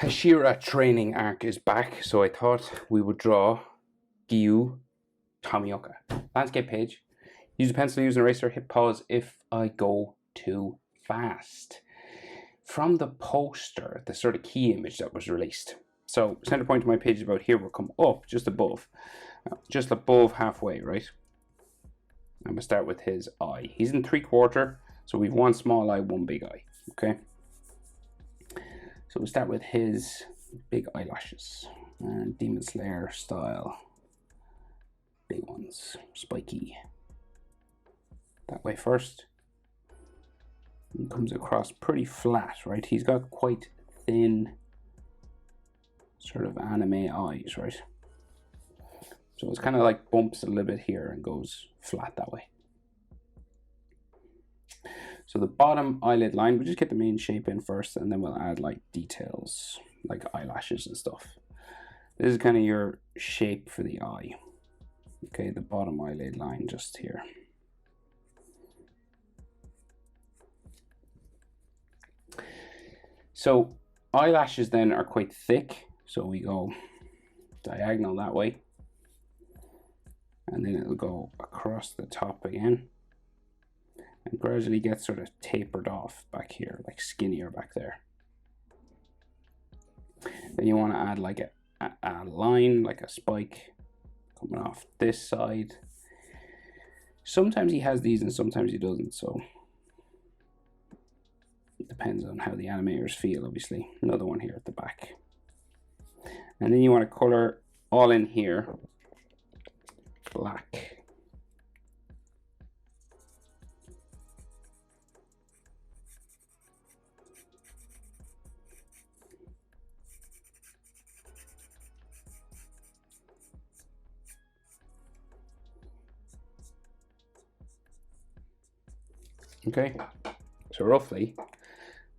Hashira training arc is back, so I thought we would draw Giyu Tomioka. Landscape page. Use a pencil, use an eraser, hit pause if I go too fast. From the poster, the sort of key image that was released. So center point of my page is about here, will come up just above halfway, right? I'm gonna start with his eye. He's in 3/4, so we've one small eye, one big eye, okay? So we'll start with his big eyelashes and Demon Slayer style. Big ones, spiky. That way first. He comes across pretty flat, right? He's got quite thin sort of anime eyes, right? So it's kind of like bumps a little bit here and goes flat that way. So the bottom eyelid line, we'll just get the main shape in first, and then we'll add like details, like eyelashes and stuff. This is kind of your shape for the eye. Okay, the bottom eyelid line just here. So eyelashes then are quite thick, so we go diagonal that way, and then it'll go across the top again and gradually get sort of tapered off back here, like skinnier back there. Then you want to add like a line, like a spike coming off this side. Sometimes he has these and sometimes he doesn't, so it depends on how the animators feel, obviously. Another one here at the back. And then you want to color all in here black. Okay, so roughly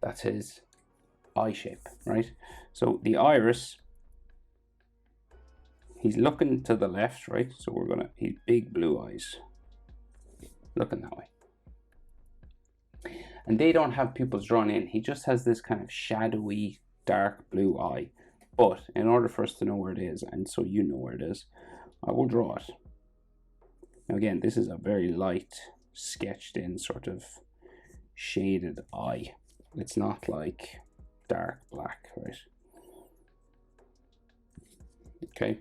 that's his eye shape, right? So the iris, he's looking to the left, right? So we're gonna, he's big blue eyes, looking that way. And they don't have pupils drawn in. He just has this kind of shadowy, dark blue eye. But in order for us to know where it is, and so you know where it is, I will draw it. Now again, this is a very light, sketched in sort of shaded eye. It's not like dark black, right? Okay.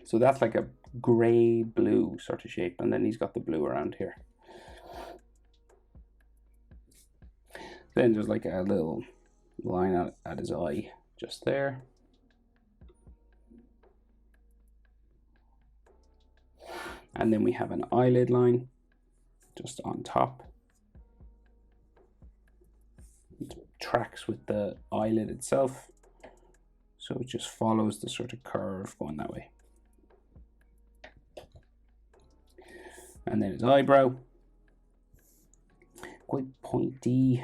So that's like a gray blue sort of shape, and then he's got the blue around here. Then there's like a little line at his eye just there. And then we have an eyelid line just on top. It tracks with the eyelid itself. So it just follows the sort of curve going that way. And then his eyebrow, quite pointy,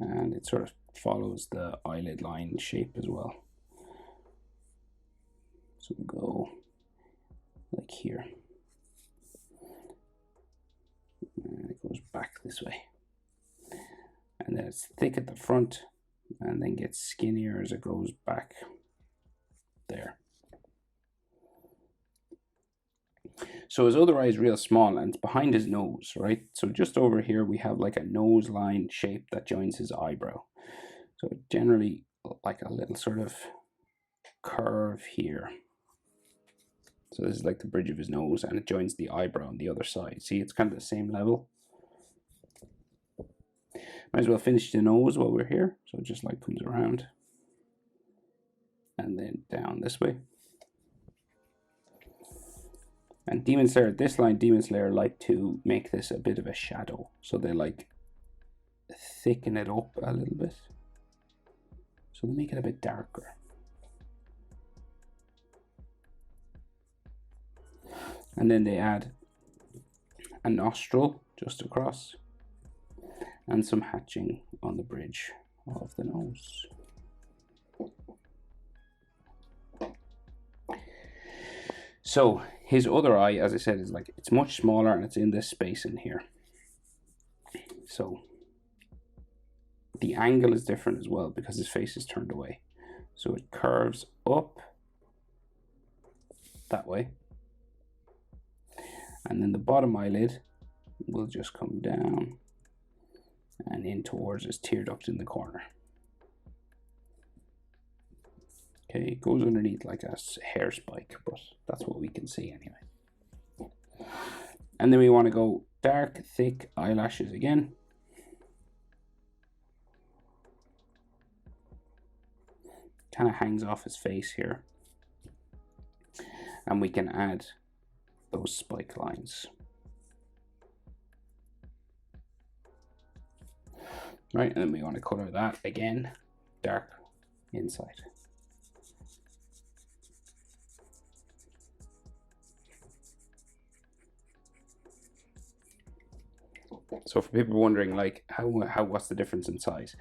and it sort of follows the eyelid line shape as well. So we go like here. And it goes back this way. And then it's thick at the front and then gets skinnier as it goes back there. So his other eye is real small and it's behind his nose, right? So just over here we have like a nose line shape that joins his eyebrow. So generally like a little sort of curve here. So this is like the bridge of his nose and it joins the eyebrow on the other side. See, it's kind of the same level. Might as well finish the nose while we're here. So it just like comes around and then down this way. And Demon Slayer, this line, Demon Slayer like to make this a bit of a shadow. So they like thicken it up a little bit. So they make it a bit darker. And then they add a nostril just across and some hatching on the bridge of the nose. So his other eye, as I said, is like, it's much smaller and it's in this space in here. So the angle is different as well because his face is turned away. So it curves up that way. And then the bottom eyelid will just come down and in towards his tear duct in the corner. Okay, it goes underneath like a hair spike, but that's what we can see anyway. And then we want to go dark, thick eyelashes again. Kind of hangs off his face here. And we can add those spike lines. Right, and then we want to color that again, dark inside. So for people wondering, like, what's the difference in size?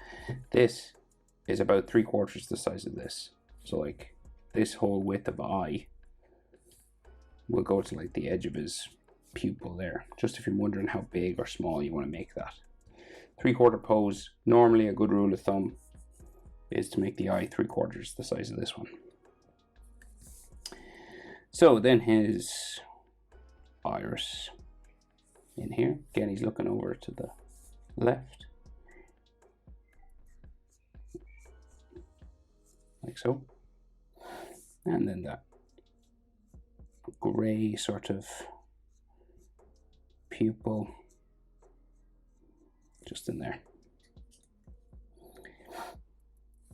This is about 3/4 the size of this. So like this whole width of eye will go to like the edge of his pupil there. Just if you're wondering how big or small you want to make that. 3/4 pose, normally a good rule of thumb is to make the eye 3/4 the size of this one. So then his iris in here. Again, he's looking over to the left. Like so. And then that gray sort of pupil just in there.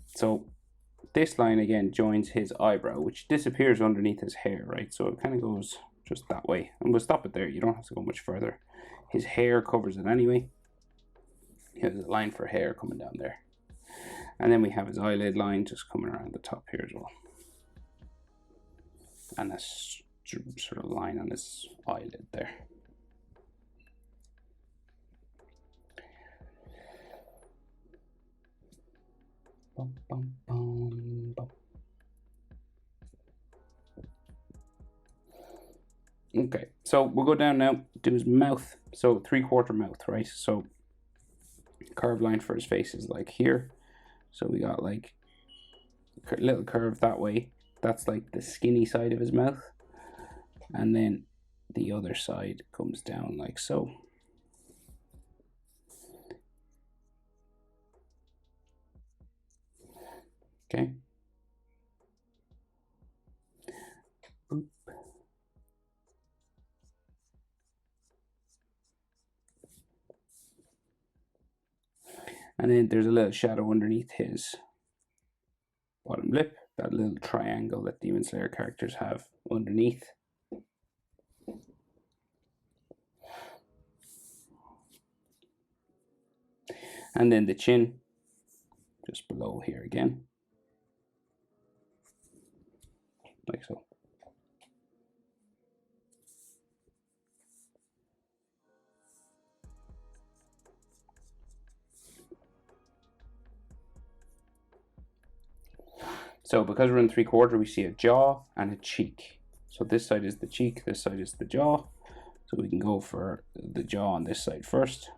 So this line again joins his eyebrow, which disappears underneath his hair, right? So it kind of goes just that way. And we'll stop it there. You don't have to go much further. His hair covers it anyway. Here's a line for hair coming down there. And then we have his eyelid line just coming around the top here as well. And a sort of line on his eyelid there. Bum, bum, bum, bum. Okay, so we'll go down now to his mouth. So 3/4 mouth, right? So curved line for his face is like here. So we got like a little curve that way. That's like the skinny side of his mouth. And then the other side comes down like so. Okay. Boop. And then there's a little shadow underneath his bottom lip, that little triangle that Demon Slayer characters have underneath. And then the chin, just below here again, like so. So because we're in 3/4, we see a jaw and a cheek. So this side is the cheek, this side is the jaw. So we can go for the jaw on this side first.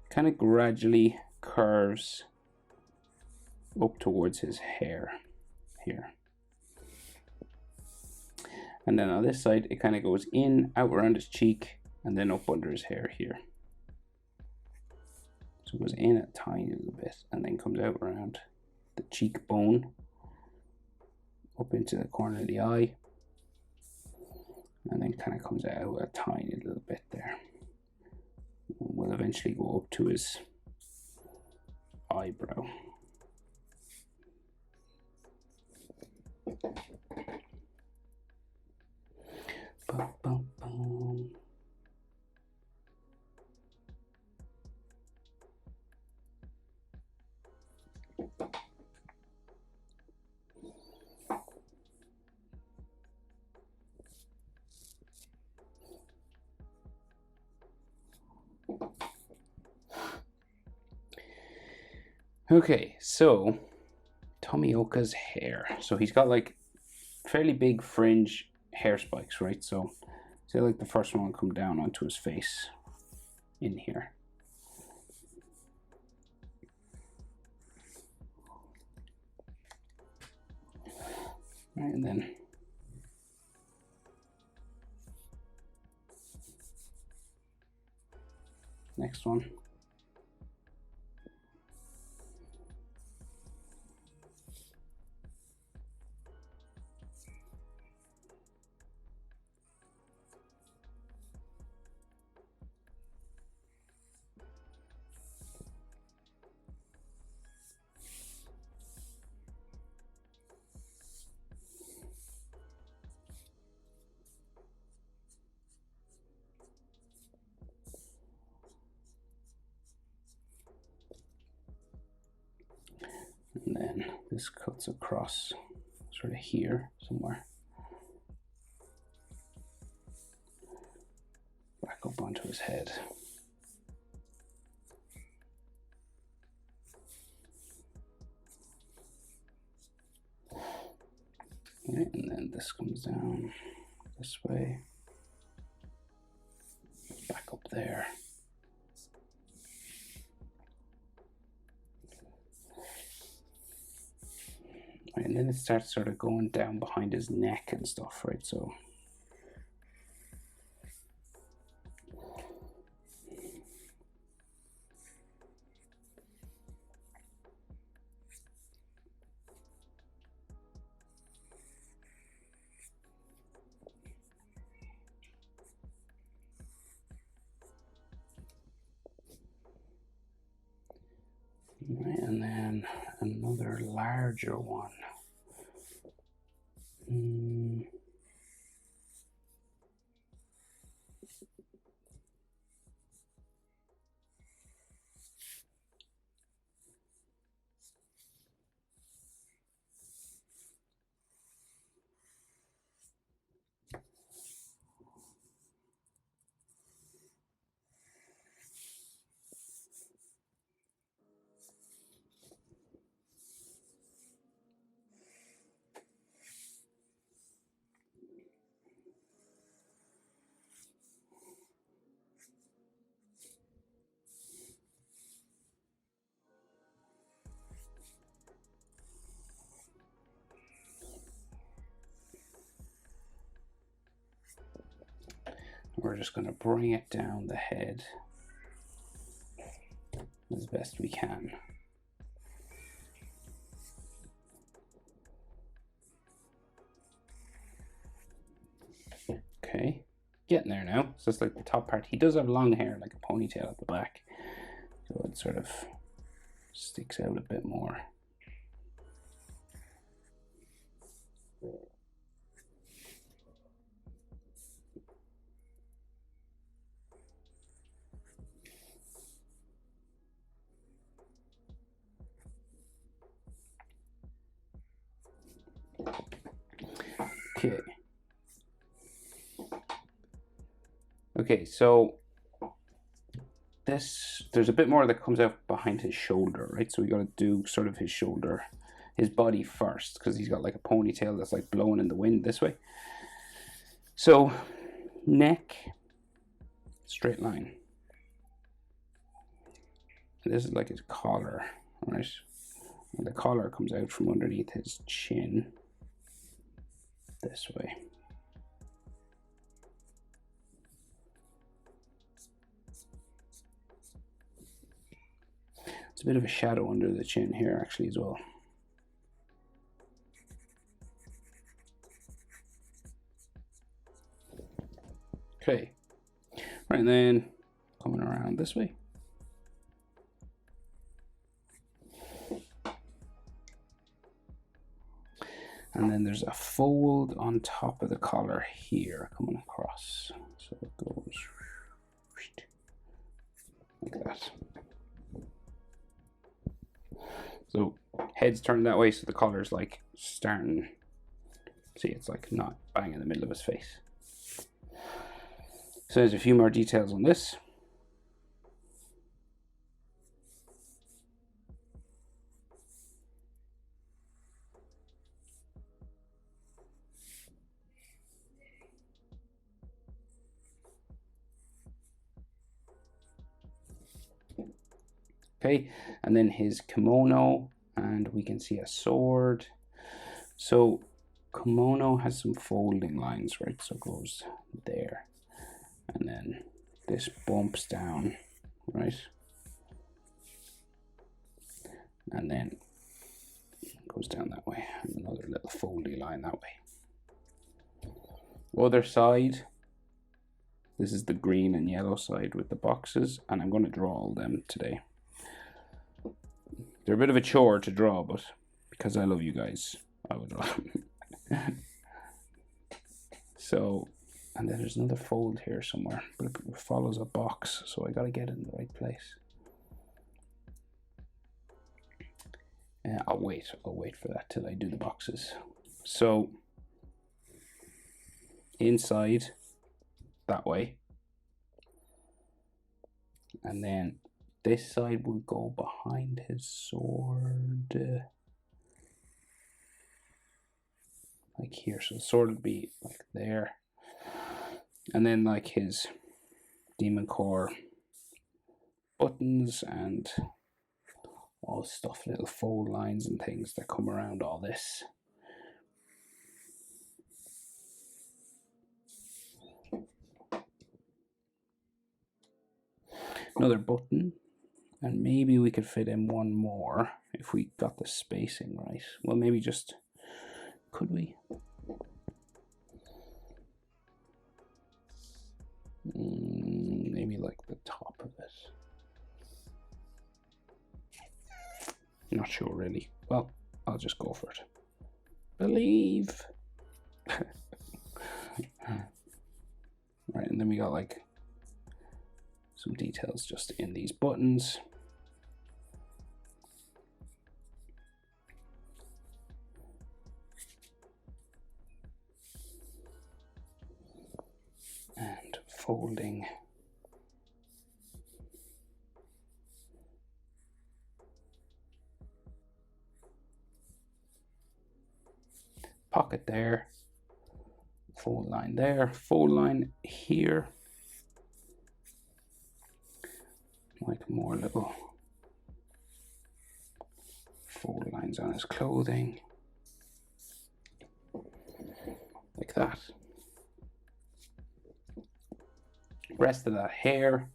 Kind of gradually curves up towards his hair here. And then on this side, it kind of goes in, out around his cheek, and then up under his hair here. So it goes in a tiny little bit, and then comes out around the cheekbone, up into the corner of the eye, and then kind of comes out a tiny little bit there. And we'll eventually go up to his eyebrow. Bum, bum, bum. Okay, so Tomioka's hair. So he's got like fairly big fringe hair spikes, right? So say like the first one will come down onto his face in here. Right, and then next one. And then this cuts across sort of here somewhere. Back up onto his head. Right, and then this comes down this way. Back up there. Right, and then it starts sort of going down behind his neck and stuff, right? So right, and then another larger one. We're just going to bring it down the head as best we can. Okay, getting there now. So it's like the top part. He does have long hair, like a ponytail at the back, so it sort of sticks out a bit more. Okay. Okay, so there's a bit more that comes out behind his shoulder, right? So we got to do sort of his shoulder, his body first, because he's got like a ponytail that's like blowing in the wind this way. So neck, straight line. And this is like his collar, right? And the collar comes out from underneath his chin this way. It's a bit of a shadow under the chin here actually as well. Okay, right, and then coming around this way. And then there's a fold on top of the collar here coming across. So it goes like that. So head's turned that way, so the collar's like starting. See, it's like not bang in the middle of his face. So there's a few more details on this. Okay, and then his kimono, and we can see a sword. So Kimono has some folding lines, right? So it goes there. And then this bumps down, right? And then goes down that way. And another little foldy line that way. Other side. This is the green and yellow side with the boxes. And I'm going to draw all them today. They're a bit of a chore to draw, but because I love you guys, I will draw them. So, and then there's another fold here somewhere, but it follows a box, so I gotta get it in the right place. I'll wait for that till I do the boxes. So, inside, that way. And then this side will go behind his sword. Like here, so the sword would be like there. And then like his demon core buttons and all stuff, little fold lines and things that come around all this. Another button, and maybe we could fit in one more if we got the spacing right. Well, maybe just, could we? Maybe like the top of it. Not sure really. Well, I'll just go for it. Believe. Right, and then we got like some details just in these buttons. And folding. Pocket there. Fold line there. Fold line here. Like more little fold lines on his clothing. Like that. Rest of that hair.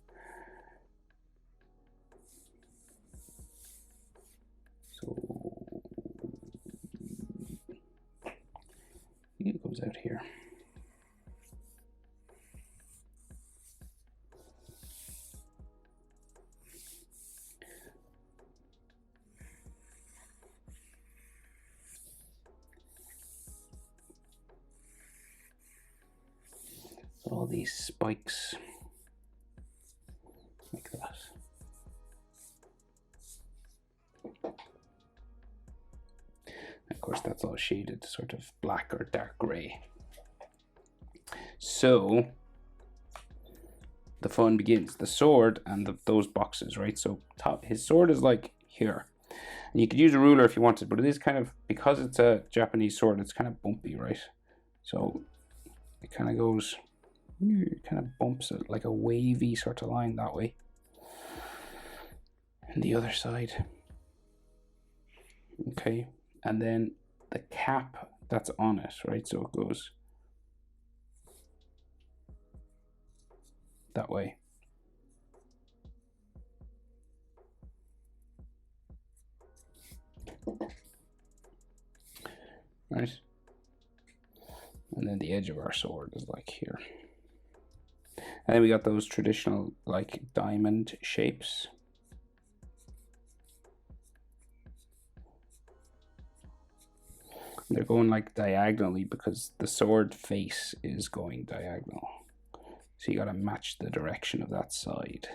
So it goes out here. All these spikes like that. Of course, that's all shaded sort of black or dark gray. So the fun begins. The sword and those boxes, right? So his sword is like here. And you could use a ruler if you wanted, but it is kind of, because it's a Japanese sword, it's kind of bumpy, right? So it kind of goes, it kind of bumps it like a wavy sort of line that way. And the other side. Okay. And then the cap that's on it, right? So it goes that way. Right? And then the edge of our sword is like here. And then we got those traditional like diamond shapes. They're going like diagonally because the sword face is going diagonal. So you got to match the direction of that side.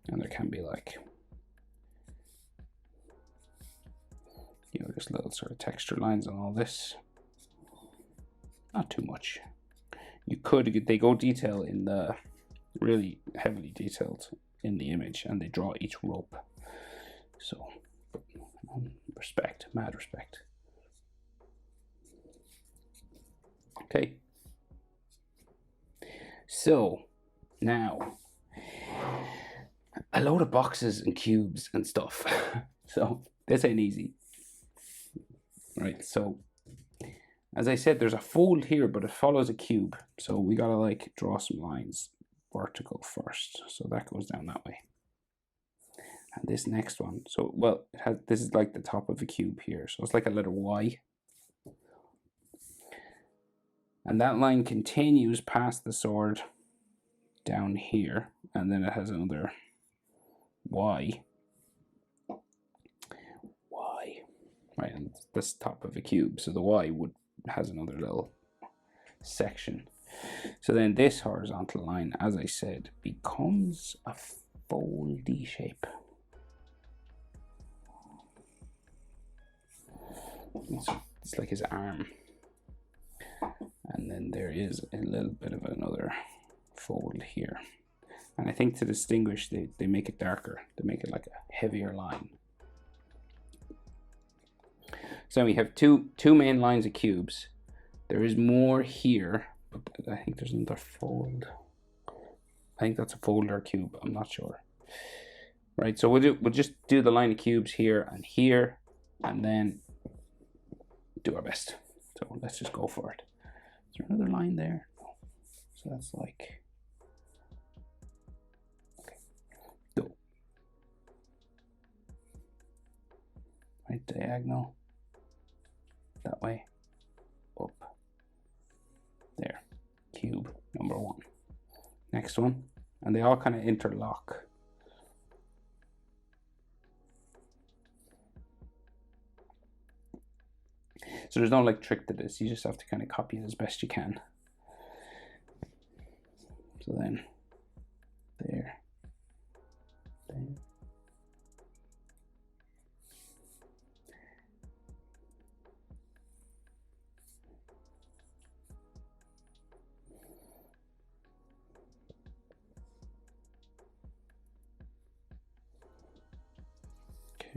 And there can be like, you know, just little sort of texture lines on all this. Not too much. You could, they go detail in the, really heavily detailed in the image, and they draw each rope. So, respect, mad respect. Okay. So, now, a load of boxes and cubes and stuff. So, this ain't easy. Right, so as I said, there's a fold here, but it follows a cube. So we gotta like draw some lines vertical first. So that goes down that way. And this next one, so well, this is like the top of a cube here. So it's like a letter Y. And that line continues past the sword down here. And then it has another Y. Y. Right, and this top of a cube. So the Y has another little section. So then this horizontal line, as I said, becomes a foldy shape. It's like his arm. And then there is a little bit of another fold here. And I think to distinguish, they make it darker. They make it like a heavier line. So we have two main lines of cubes. There is more here, but I think there's another fold. I think that's a fold or a cube. I'm not sure. Right, so we'll just do the line of cubes here, and then do our best. So let's just go for it. Is there another line there? No. So that's like, okay, go. Right, diagonal, that way, up, there, cube number 1. Next one, and they all kind of interlock. So there's no like trick to this, you just have to kind of copy it as best you can. So then, there.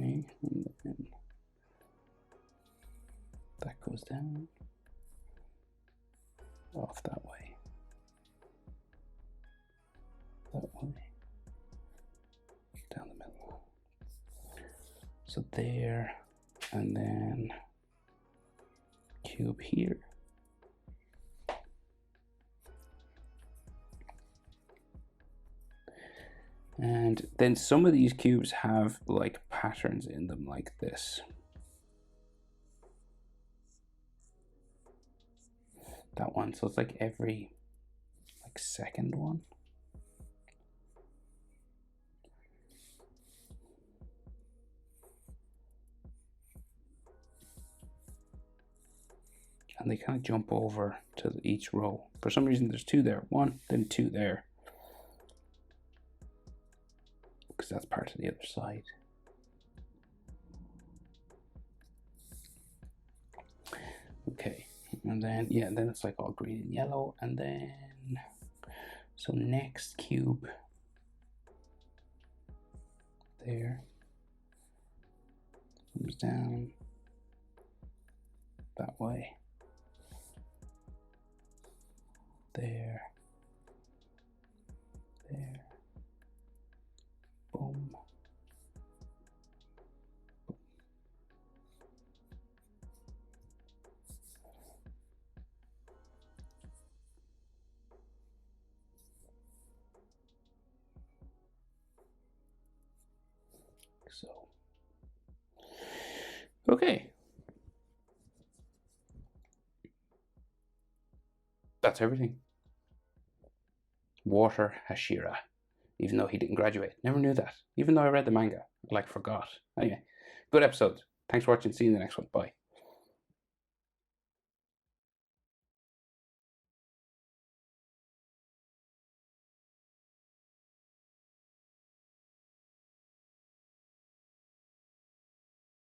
Okay, and then that goes down, off that way, down the middle. So there, and then cube here. And then some of these cubes have like patterns in them like this. That one, so it's like every like second one. And they kind of jump over to each row. For some reason there's 2 there, 1, then 2 there. Because that's part of the other side. Okay, and then, yeah, then it's like all green and yellow, and then, so next cube, there, comes down that way, there, boom. So, okay. That's everything. Water Hashira, even though he didn't graduate. Never knew that. Even though I read the manga, I forgot. Anyway, good episode. Thanks for watching. See you in the next one. Bye.